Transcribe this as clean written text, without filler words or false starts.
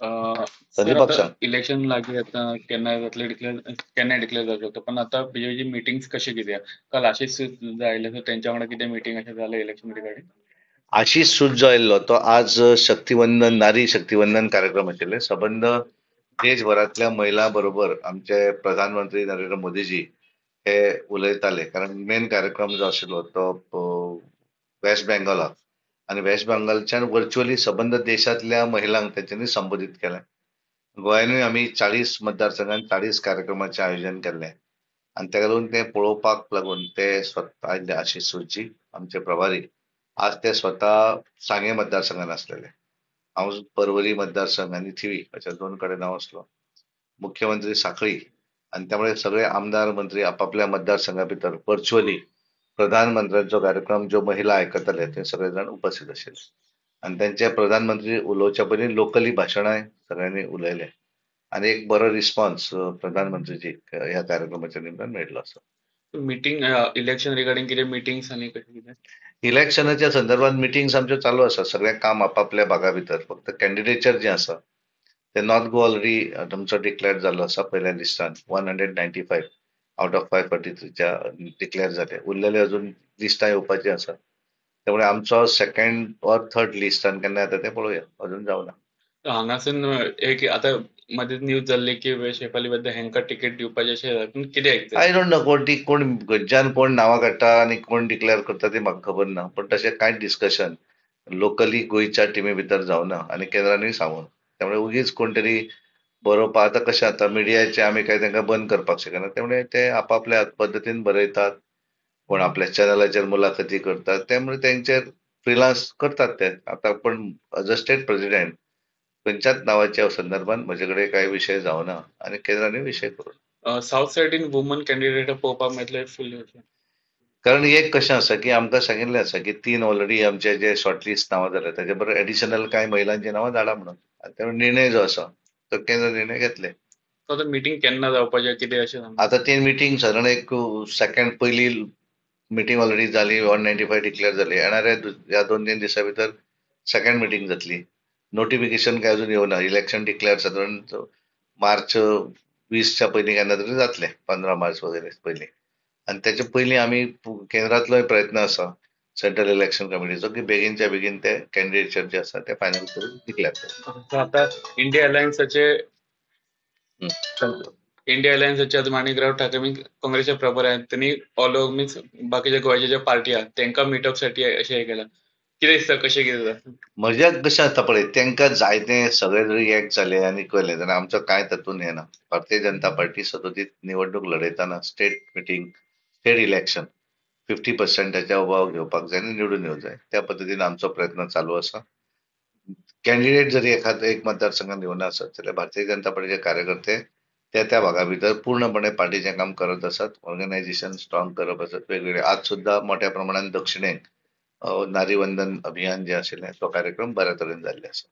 Sir, संदीपाक आता सांग. Election लागले आता केन्ना जातले डिक्लेअर केन्ना डिक्लेअर जावंक शकता, पण आता बीजेपीची मिटिंग्स कशी कितें काल आशिष सूद आयले सो तेंच्या वांगडा कितें मिटींग अशें जालें इलेक्शन रिगार्डिंग? आशिष सूद जो आयिल्लो तो आज शक्तिवंदन नारी शक्तिवंदन कार्यक्रम आशिल्ले सबंद देशभरातल्या महिला बरोबर आमचे प्रधानमंत्री नरेंद्र मोदीजी हे उलयताले. कारण मेन कार्यक्रम जो आशिल्लो तो वेस्ट बेंगॉलाक आणि वेस्ट बेंगॉलच्यान व्हर्च्युअली सबंद देशातल्या महिलांक तेंच्यांनी संबोधीत केलें. गोंयानूय आमी 40 मतदारसंघात 40 कार्यक्रमाचें आयोजन केल्लें आणि ताका लागून तें पळोवपाक लागून ते स्वता आयिल्ले आशिष सूदजी आमचे प्रभारी आज ते स्वता सांगे मतदारसंघात आसलेले. हांव पर्वरी मतदारसंघ आनी थिवी अशा 2 कडेन हांव आसलो. मुख्यमंत्री सांखळी आणि त्यामुळे सगळे आमदार मंत्री आपापल्या मतदारसंघा भितर व्हर्च्युअली प्रधानमंत्र्यांचो कार्यक्रम ज्यो महिला आयकताले ते सगळे जाण उपस्थित आशिल्ले आणि त्यांचे प्रधानमंत्री उलोवच्या पयलीं लोकली भाशणाय सगळ्यांनी उलयले आणि एक बरो रिस्पॉन्स प्रधानमंत्रीजी ह्या कार्यक्रमाच्या निमतान मेळिल्लो आसा. मिटींग इलेक्शन रिगार्डिंग कितें मिटिंग्स आनी कशें कितें? इलेक्शनाच्या संदर्भात मिटिंग्स आमच्यो चालू आसा. सगळें काम आपापल्या भागा भितर. फक्त कॅन्डिडेचर जें आसा ते नॉर्थ गोवा ऑलरेडी तुमचो डिक्लेअर जाल्लो आसा पयल्या लिस्टान 195 आउट ऑफ 543च्या डिक्लेअर जाले. उरलेले अजून लिस्टां येवपाची आसा. त्यामुळे आमचो सेकंड ऑर थर्ड लिस्टान केन्ना येता तें पळोवया. अजून जावना. हांगासून एक आता मदींच न्यूज जाल्ली की शेफाली बद्दल हेंका तिकेट दिवपाचें अशें, पूण कितें आय एक्झॅक्ट? डोंट नो कोण गज्जान कोण नांवां काडटा आणि कोण डिक्लेअर करता ते म्हाका खबर ना. पण तशें कांयच डिस्कशन लोकली गोंयच्या टिमी भितर जावना आणि केंद्रानूय सांगून. त्यामुळे उगीच कोण तरी बरोवपा आतां कशें जाता मिडियाचे आमी काय तांकां बंद करपाक शकना. त्यामुळे ते आपापल्या पद्दतीन बरयतात. कोण आपल्या चॅनलाचेर मुलाखती करतात. त्यामुळे तेंचेर फ्रिलान्स करतात ते. आतां पण एज अ स्टेट प्रेसिडेंट खंयच्याच नांवाच्या संदर्भात म्हजे कडेन कांय विशय जावना आणि केंद्रानूय विशय करूं. साऊथ सायडीन वुमन कॅन्डिडेट पळोवपाक मेळटले फुल? कारण एक कशें आसा की आमकां सांगिल्लें आसा की 3 ऑलरेडी आमचे जे शॉर्टलिस्ट नांवां जाल्यात ताचे बरोबर एडिशनल कांय महिलांची नांवां धाडा म्हणून. आनी त्यामुळे निर्णय जो आसा तो केंद्र निर्णय घेतले. सो आतां मिटींग केन्ना जावपाचें कितें अशें सांगलें? आता ती मिटींग साधारण एक सेकंड पहिली मिटींग ऑलरेडी जाली. 195 डिक्लेअर जाली. येणाऱ्या ह्या 2-3 दिसां भितर सेकंड मिटींग जातली. नोटिफिकेशन काय अजून येवना. इलेक्शन डिक्लेअर साधारण मार्च 20च्या पयलीं केन्ना तरी जातले. 15 मार्च वगैरे पयलीं. आणि त्याच्या पयलीं आमी केंद्रांतलोय प्रयत्न आसा सेंट्रल इलेक्शन कमिटीचो की बेगीनच्या बेगीन ते कॅन्डिडेटचर जे आसा ते फायनल करून डिक्लेअर करप. सो आतां इंडिया अलायन्साचे इंडिया अलायन्साचे आतां माणिकराव ठाकरे मीन्स काँग्रेसचे प्रभारी आहेत, त्यांनी ऑल ओव्हर मीन्स बाकीच्या गोंयच्या ज्या पार्टी आहात तांकां मिटअप साठी अशें हें केलां. कितें दिसता कशें कितें जाता? म्हज्या कशें जाता पळय तांकां जायते सगळे जरी एक जाले आनी केले जाल्यार आमचो कांय तातूंत हें ना. भारतीय जनता पार्टी सतत निवडणूक लडयतना स्टेट मिटींग स्टेट इलेक्शन 50%च्या अबाव घेवपाक जाय आनी निवडून येवंक जाय. त्या पद्दतीन आमचो प्रयत्न चालू आसा. कॅन्डिडेट जरी एखादो एक मतदारसंघात येवना आसत जाल्यार भारतीय जनता पार्टीचे कार्यकर्ते त्या भागा भितर पूर्णपणे पार्टीचें काम करत आसात. ऑर्गनायझेशन स्ट्रॉंग करप आसत वेगवेगळे. आज सुद्दां मोठ्या प्रमाणात दक्षिणेक नारी वंदन अभियान जे आशिल्लें तो कार्यक्रम बऱ्या तरेन जाल्ले आसा.